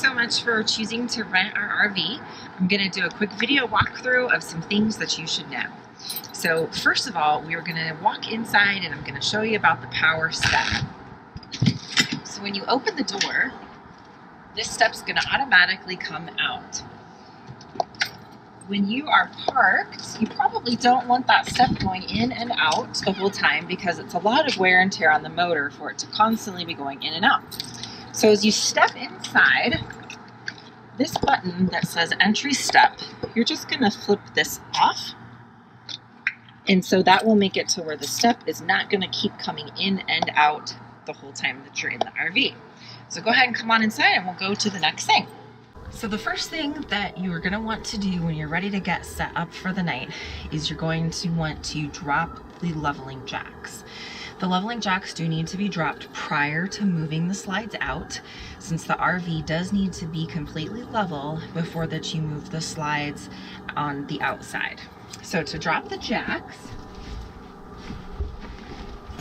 so much for choosing to rent our RV. I'm going to do a quick video walkthrough of some things that you should know. So first of all, we're going to walk inside and I'm going to show you about the power step. So when you open the door, this step's going to automatically come out. When you are parked, you probably don't want that step going in and out the whole time because it's a lot of wear and tear on the motor for it to constantly be going in and out. So as you step inside, this button that says entry step, you're just going to flip this off. And so that will make it to where the step is not going to keep coming in and out the whole time that you're in the RV. So go ahead and come on inside and we'll go to the next thing. So the first thing that you are going to want to do when you're ready to get set up for the night is you're going to want to drop the leveling jacks. The leveling jacks do need to be dropped prior to moving the slides out, since the RV does need to be completely level before that you move the slides on the outside. So to drop the jacks,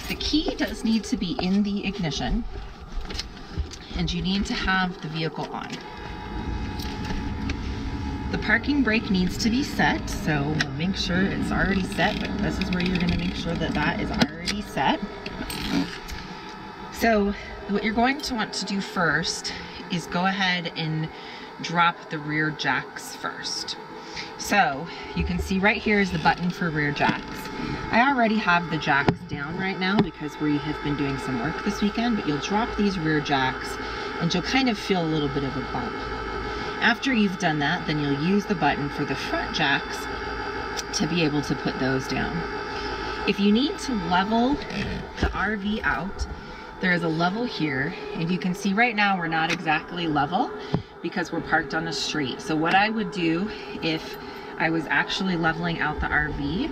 the key does need to be in the ignition and you need to have the vehicle on. The parking brake needs to be set, so make sure it's already set, but this is where you're going to make sure that that is already set. So what you're going to want to do first is go ahead and drop the rear jacks first. So you can see right here is the button for rear jacks. I already have the jacks down right now because we have been doing some work this weekend, but you'll drop these rear jacks and you'll kind of feel a little bit of a bump. After you've done that, then you'll use the button for the front jacks to be able to put those down. If you need to level the RV out, there is a level here, and you can see right now we're not exactly level because we're parked on a street. So what I would do if I was actually leveling out the RV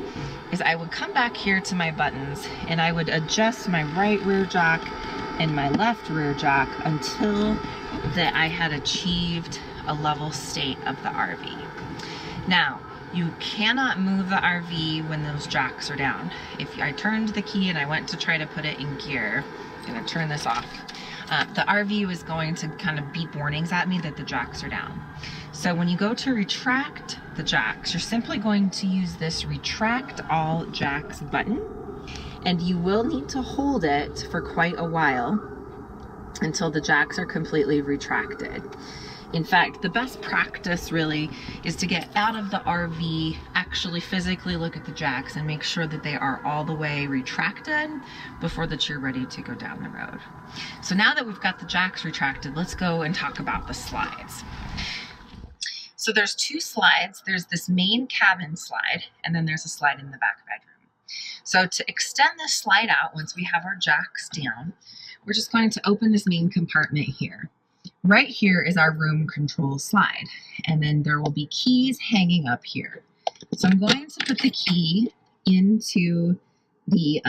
is I would come back here to my buttons and I would adjust my right rear jack and my left rear jack until that I had achieved a level state of the RV. Now, you cannot move the RV when those jacks are down. If I turned the key and I went to try to put it in gear, I'm gonna turn this off, the RV was going to kind of beep warnings at me that the jacks are down. So when you go to retract the jacks, you're simply going to use this retract all jacks button, and you will need to hold it for quite a while until the jacks are completely retracted. In fact, the best practice really is to get out of the RV, actually physically look at the jacks and make sure that they are all the way retracted before that you're ready to go down the road. So now that we've got the jacks retracted, let's go and talk about the slides. So there's two slides. There's this main cabin slide, and then there's a slide in the back bedroom. So to extend this slide out, once we have our jacks down, we're just going to open this main compartment here. Right here is our room control slide, and then there will be keys hanging up here. So I'm going to put the key into the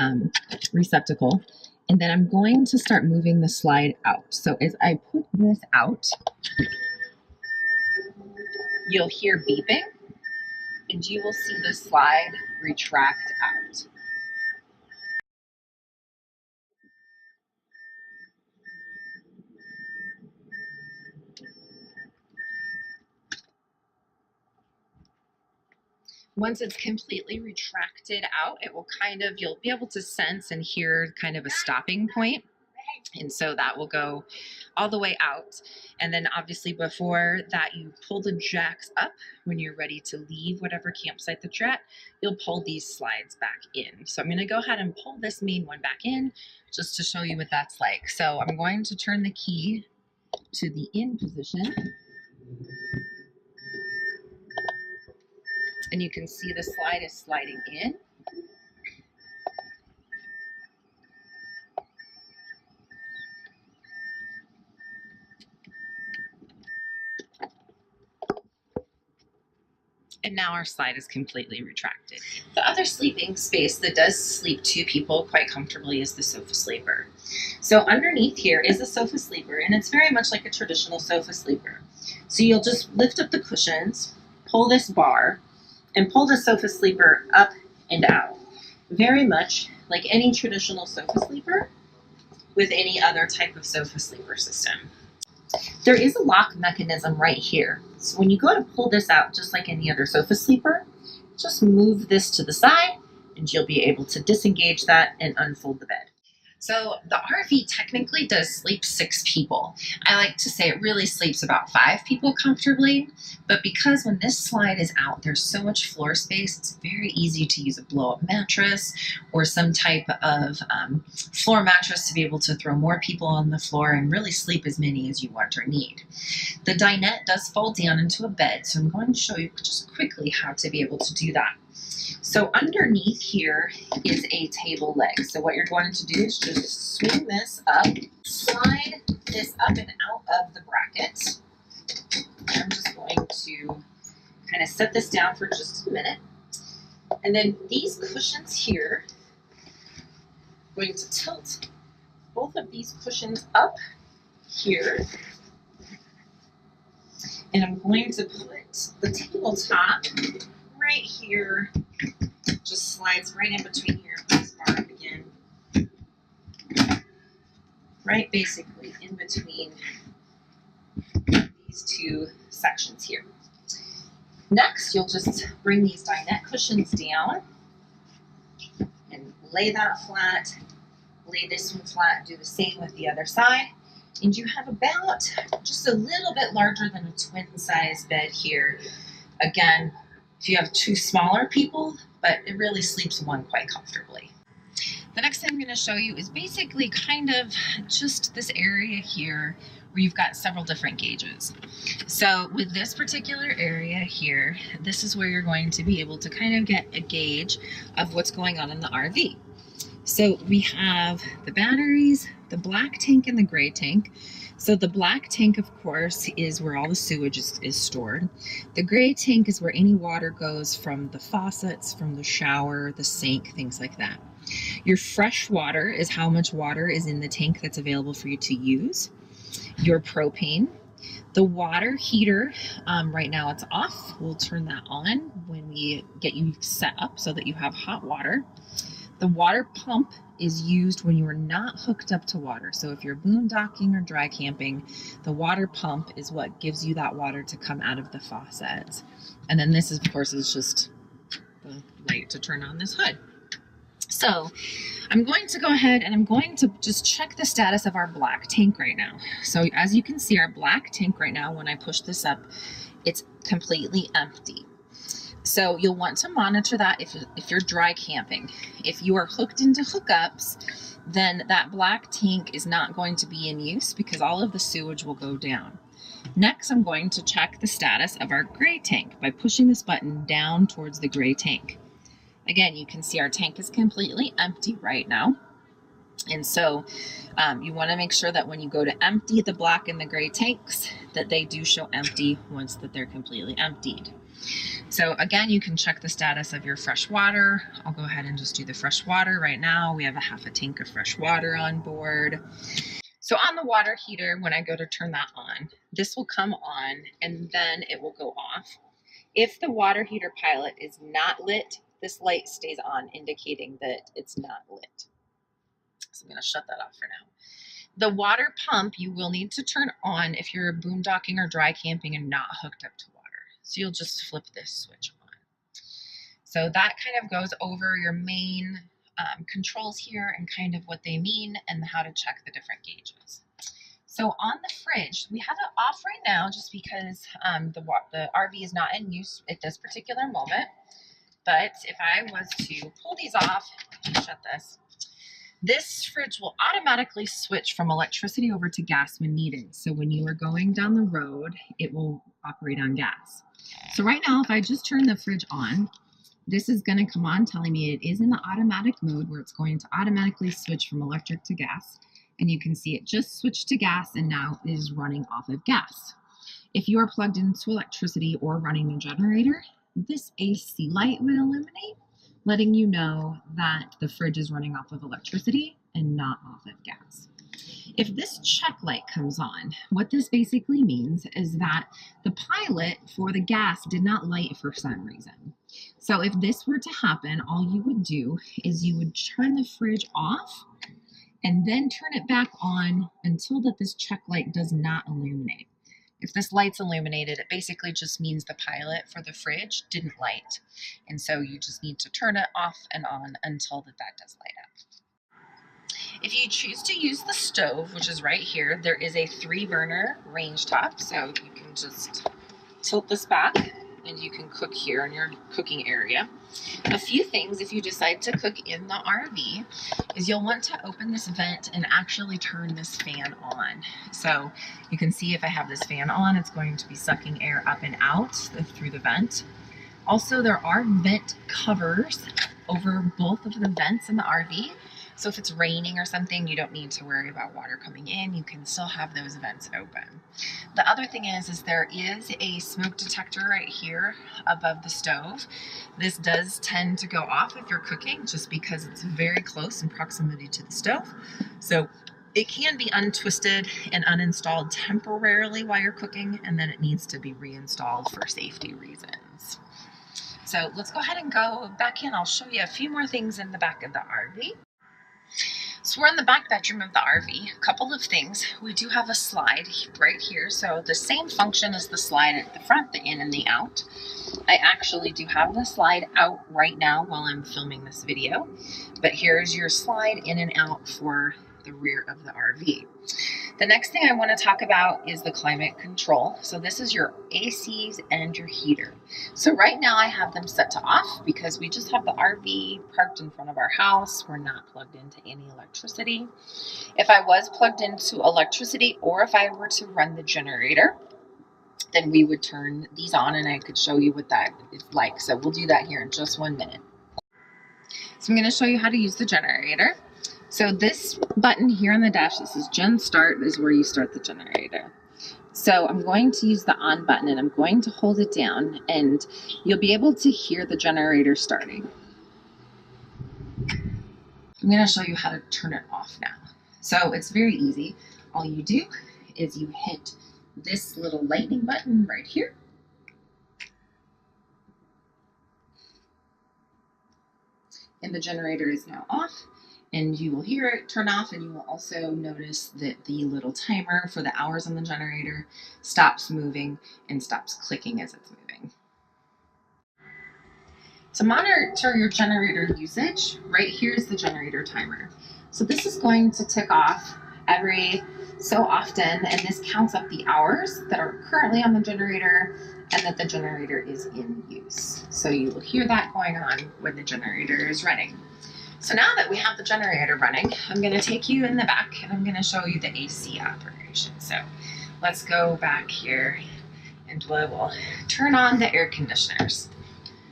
receptacle, and then I'm going to start moving the slide out. So as I put this out, you'll hear beeping, and you will see the slide retract out. Once it's completely retracted out, it will you'll be able to sense and hear kind of a stopping point. And so that will go all the way out. And then obviously before that, you pull the jacks up when you're ready to leave whatever campsite that you're at, you'll pull these slides back in. So I'm going to go ahead and pull this main one back in just to show you what that's like. So I'm going to turn the key to the in position. And you can see the slide is sliding in. And now our slide is completely retracted. The other sleeping space that does sleep two people quite comfortably is the sofa sleeper. So underneath here is a sofa sleeper, and it's very much like a traditional sofa sleeper. So you'll just lift up the cushions, pull this bar, and pull the sofa sleeper up and out. Very much like any traditional sofa sleeper with any other type of sofa sleeper system. There is a lock mechanism right here. So when you go to pull this out, just like any other sofa sleeper, just move this to the side and you'll be able to disengage that and unfold the bed. So the RV technically does sleep 6 people. I like to say it really sleeps about 5 people comfortably, but because when this slide is out, there's so much floor space, it's very easy to use a blow-up mattress or some type of floor mattress to be able to throw more people on the floor and really sleep as many as you want or need. The dinette does fold down into a bed, so I'm going to show you just quickly how to be able to do that. So underneath here is a table leg. So what you're going to do is just swing this up, slide this up and out of the bracket. I'm just going to kind of set this down for just a minute. And then these cushions here, I'm going to tilt both of these cushions up here. And I'm going to put the tabletop right here, just slides right in between here. This bar up again. Right basically in between these 2 sections here. Next, you'll just bring these dinette cushions down and lay that flat, lay this one flat, do the same with the other side. And you have about just a little bit larger than a twin size bed here. Again, if you have 2 smaller people, but it really sleeps 1 quite comfortably. The next thing I'm going to show you is basically kind of just this area here where you've got several different gauges. So with this particular area here, this is where you're going to be able to kind of get a gauge of what's going on in the RV. So we have the batteries, the black tank and the gray tank. So the black tank, of course, is where all the sewage is stored. The gray tank is where any water goes from the faucets, from the shower, the sink, things like that. Your fresh water is how much water is in the tank that's available for you to use. Your propane. The water heater, right now it's off. We'll turn that on when we get you set up so that you have hot water. The water pump is used when you are not hooked up to water. So if you're boondocking or dry camping, the water pump is what gives you that water to come out of the faucet. And then this, of course, is just the light to turn on this hood. So I'm going to go ahead and I'm going to just check the status of our black tank right now. So as you can see, our black tank right now, when I push this up, it's completely empty. So you'll want to monitor that if you're dry camping. If you are hooked into hookups, then that black tank is not going to be in use because all of the sewage will go down. Next, I'm going to check the status of our gray tank by pushing this button down towards the gray tank. Again, you can see our tank is completely empty right now. And so you want to make sure that when you go to empty the black and the gray tanks, that they do show empty once that they're completely emptied. So again, you can check the status of your fresh water. I'll go ahead and just do the fresh water right now. We have a half a tank of fresh water on board. So on the water heater, when I go to turn that on, this will come on and then it will go off. If the water heater pilot is not lit, this light stays on, indicating that it's not lit. So I'm going to shut that off for now. The water pump you will need to turn on if you're boondocking or dry camping and not hooked up to water. So you'll just flip this switch on. So that kind of goes over your main controls here and kind of what they mean and how to check the different gauges. So on the fridge, we have it off right now just because the RV is not in use at this particular moment. But if I was to pull these off and shut this fridge will automatically switch from electricity over to gas when needed. So when you are going down the road, it will operate on gas. So right now, if I just turn the fridge on, this is going to come on telling me it is in the automatic mode where it's going to automatically switch from electric to gas. And you can see it just switched to gas and now it is running off of gas. If you are plugged into electricity or running a generator, this AC light will illuminate, letting you know that the fridge is running off of electricity and not off of gas. If this check light comes on, what this basically means is that the pilot for the gas did not light for some reason. So if this were to happen, all you would do is you would turn the fridge off and then turn it back on until that this check light does not illuminate. If this light's illuminated, it basically just means the pilot for the fridge didn't light. And so you just need to turn it off and on until that does light up. If you choose to use the stove, which is right here, there is a 3-burner range top. So you can just tilt this back and you can cook here in your cooking area. A few things if you decide to cook in the RV is you'll want to open this vent and actually turn this fan on. So you can see if I have this fan on, it's going to be sucking air up and out through the vent. Also, there are vent covers over both of the vents in the RV. So if it's raining or something, you don't need to worry about water coming in. You can still have those vents open. The other thing is there is a smoke detector right here above the stove. This does tend to go off if you're cooking just because it's very close in proximity to the stove. So it can be untwisted and uninstalled temporarily while you're cooking, and then it needs to be reinstalled for safety reasons. So let's go ahead and go back in. I'll show you a few more things in the back of the RV. So we're in the back bedroom of the RV. A couple of things. We do have a slide right here. So the same function as the slide at the front, the in and the out. I actually do have the slide out right now while I'm filming this video. But here's your slide in and out for the rear of the RV. The next thing I want to talk about is the climate control. So this is your ACs and your heater. So right now I have them set to off because we just have the RV parked in front of our house. We're not plugged into any electricity. If I was plugged into electricity or if I were to run the generator, then we would turn these on and I could show you what that is like. So we'll do that here in just 1 minute. So I'm going to show you how to use the generator. So this button here on the dash, this is Gen Start, is where you start the generator. So I'm going to use the on button and I'm going to hold it down and you'll be able to hear the generator starting. I'm going to show you how to turn it off now. So it's very easy. All you do is you hit this little lightning button right here. And the generator is now off. And you will hear it turn off, and you will also notice that the little timer for the hours on the generator stops moving and stops clicking as it's moving. To monitor your generator usage, right here is the generator timer. So this is going to tick off every so often, and this counts up the hours that are currently on the generator and that the generator is in use. So you will hear that going on when the generator is running. So now that we have the generator running, I'm going to take you in the back and I'm going to show you the AC operation. So let's go back here and we will turn on the air conditioners.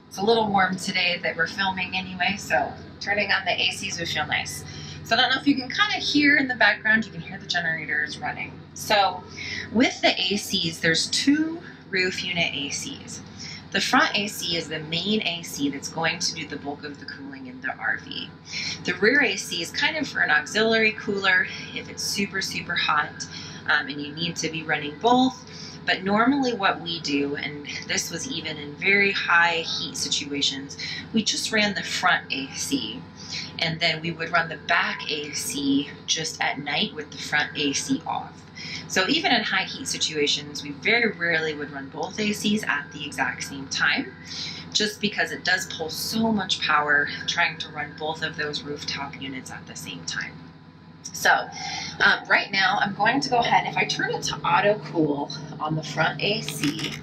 It's a little warm today that we're filming anyway, so turning on the ACs would feel nice. So I don't know if you can kind of hear in the background, you can hear the generators running. So with the ACs, there's 2 roof unit ACs. The front AC is the main AC that's going to do the bulk of the cooling in the RV. The rear AC is kind of for an auxiliary cooler if it's super, super hot and you need to be running both. But normally what we do, and this was even in very high heat situations, we just ran the front AC. And then we would run the back AC just at night with the front AC off. So even in high heat situations, we very rarely would run both ACs at the exact same time, just because it does pull so much power trying to run both of those rooftop units at the same time. So right now I'm going to go ahead, if I turn it to auto cool on the front AC,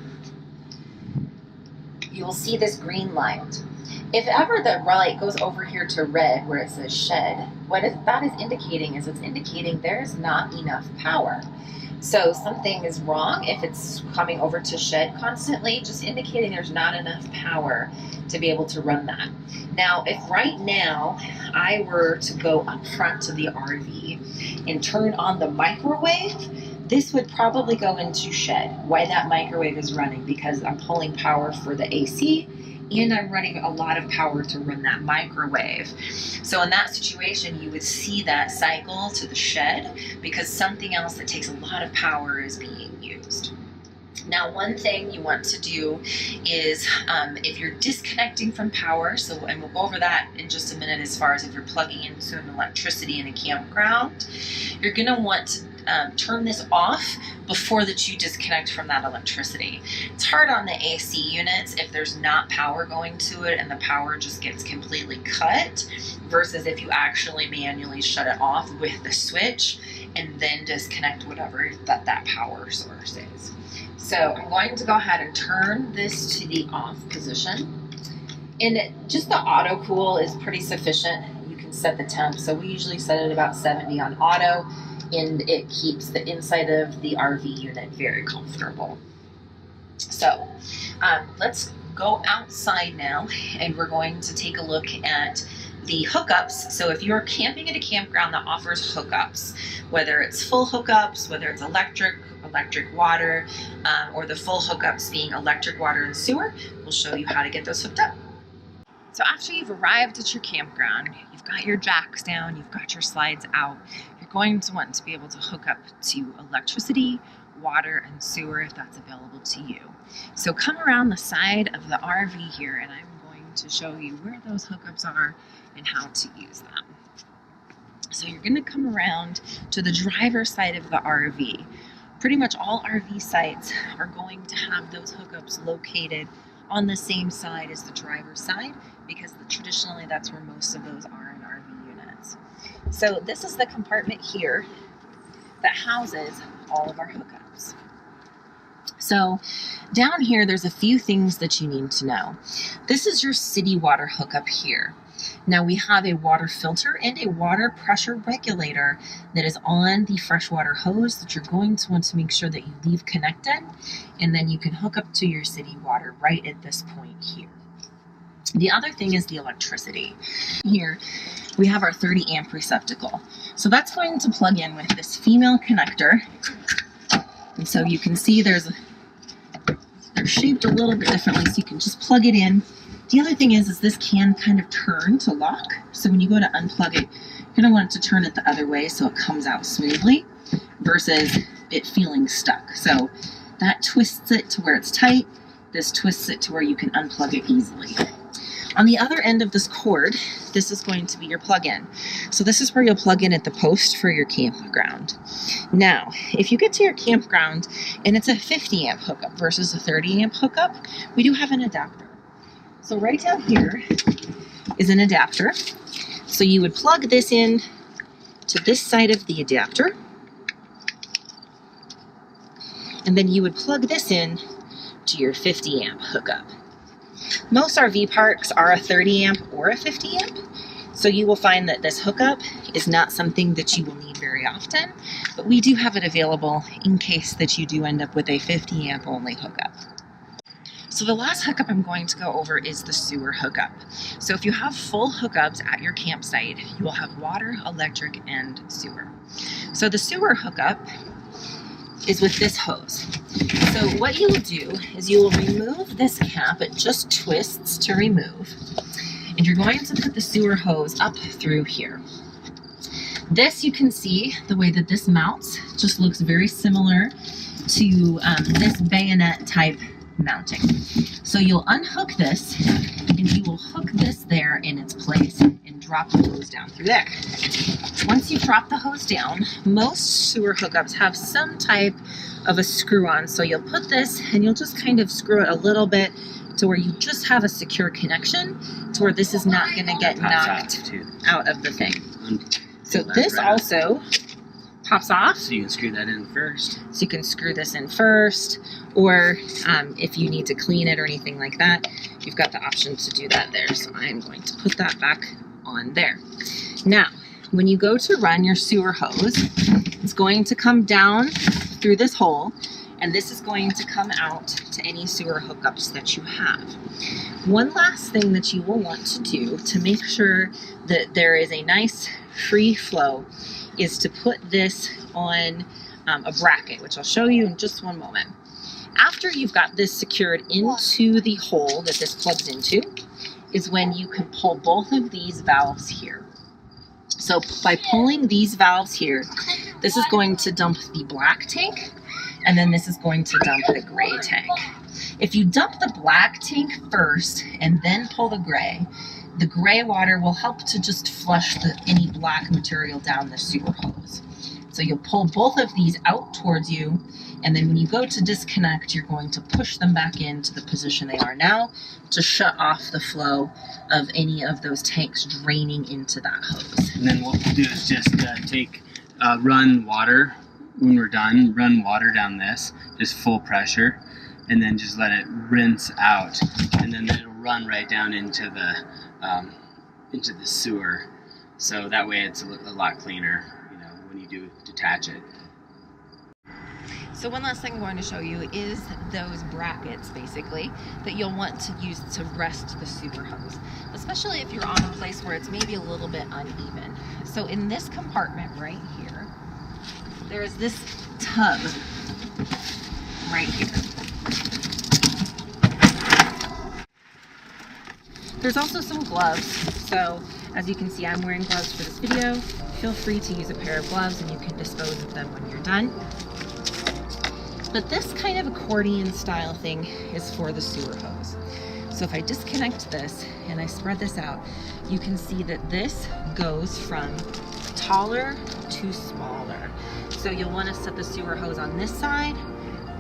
you will see this green light. If ever the light goes over here to red where it says shed, what that is indicating is it's indicating there's not enough power. So something is wrong if it's coming over to shed constantly, just indicating there's not enough power to be able to run that. Now, if right now I were to go up front to the RV and turn on the microwave, this would probably go into shed. Why that microwave is running, because I'm pulling power for the AC and I'm running a lot of power to run that microwave. So in that situation, you would see that cycle to the shed because something else that takes a lot of power is being used. Now, one thing you want to do is if you're disconnecting from power, and we'll go over that in just a minute as far as if you're plugging into an electricity in a campground, you're going to want to turn this off before that you disconnect from that electricity. It's hard on the AC units if there's not power going to it and the power just gets completely cut, versus if you actually manually shut it off with the switch and then disconnect whatever that power source is. So I'm going to go ahead and turn this to the off position. And just the auto cool is pretty sufficient. You can set the temp. So we usually set it about 70 on auto, and it keeps the inside of the RV unit very comfortable. So let's go outside now, and we're going to take a look at the hookups. So if you're camping at a campground that offers hookups, whether it's full hookups, whether it's electric water, or the full hookups being electric, water, and sewer, we'll show you how to get those hooked up. So after you've arrived at your campground, you've got your jacks down, you've got your slides out, you're going to want to be able to hook up to electricity, water, and sewer if that's available to you. So come around the side of the RV here, and I'm going to show you where those hookups are and how to use them. So you're going to come around to the driver's side of the RV. Pretty much all RV sites are going to have those hookups located on the same side as the driver's side, because traditionally that's where most of those are in RV units. So this is the compartment here that houses all of our hookups. So down here, there's a few things that you need to know. This is your city water hookup here. Now we have a water filter and a water pressure regulator that is on the freshwater hose that you're going to want to make sure that you leave connected, and then you can hook up to your city water right at this point here. The other thing is the electricity. Here we have our 30 amp receptacle. So that's going to plug in with this female connector. And so you can see they're shaped a little bit differently, so you can just plug it in. The other thing is this can kind of turn to lock. So when you go to unplug it, you're going to want it to turn it the other way so it comes out smoothly versus it feeling stuck. So that twists it to where it's tight. This twists it to where you can unplug it easily. On the other end of this cord, this is going to be your plug-in. So this is where you'll plug in at the post for your campground. Now, if you get to your campground and it's a 50 amp hookup versus a 30 amp hookup, we do have an adapter. So right down here is an adapter. So you would plug this in to this side of the adapter, and then you would plug this in to your 50 amp hookup. Most RV parks are a 30 amp or a 50 amp, so you will find that this hookup is not something that you will need very often, but we do have it available in case that you do end up with a 50 amp only hookup. So the last hookup I'm going to go over is the sewer hookup. So if you have full hookups at your campsite, you will have water, electric, and sewer. So the sewer hookup is with this hose. So what you will do is you will remove this cap. It just twists to remove. And you're going to put the sewer hose up through here. This, you can see the way that this mounts just looks very similar to this bayonet type mounting. So you'll unhook this and you will hook this there in its place and drop the hose down through there. Once you drop the hose down, most sewer hookups have some type of a screw on. So you'll put this and you'll just kind of screw it a little bit to where you just have a secure connection to where this is not going to get knocked out of the thing. So this also pops off. So you can screw that in first. So you can screw this in first, or if you need to clean it or anything like that, you've got the option to do that there. So I'm going to put that back on there. Now, when you go to run your sewer hose, it's going to come down through this hole, and this is going to come out to any sewer hookups that you have. One last thing that you will want to do to make sure that there is a nice free flow is to put this on a bracket, which I'll show you in just one moment. After you've got this secured into the hole that this plugs into is when you can pull both of these valves here. So by pulling these valves here, this is going to dump the black tank, and then this is going to dump the gray tank. If you dump the black tank first and then pull the gray water will help to just flush any black material down the sewer hose. It's So you'll pull both of these out towards you, and then when you go to disconnect, you're going to push them back into the position they are now to shut off the flow of any of those tanks draining into that hose. And then what we'll do is just run water when we're done. Run water down this, just full pressure, and then just let it rinse out, and then it'll run right down into the sewer. So that way it's a lot cleaner, you know, when you do detach it. So one last thing I'm going to show you is those brackets, basically, that you'll want to use to rest the sewer hose, especially if you're on a place where it's maybe a little bit uneven. So in this compartment right here, there is this tub right here. There's also some gloves. So as you can see, I'm wearing gloves for this video. Feel free to use a pair of gloves and you can dispose of them when you're done. But this kind of accordion style thing is for the sewer hose. So if I disconnect this and I spread this out, you can see that this goes from taller to smaller. So you'll want to set the sewer hose on this side,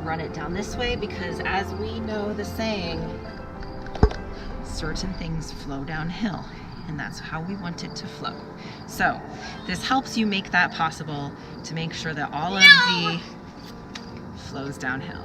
run it down this way, because as we know the saying, certain things flow downhill, and that's how we want it to flow. So this helps you make that possible, to make sure that all of the flows downhill.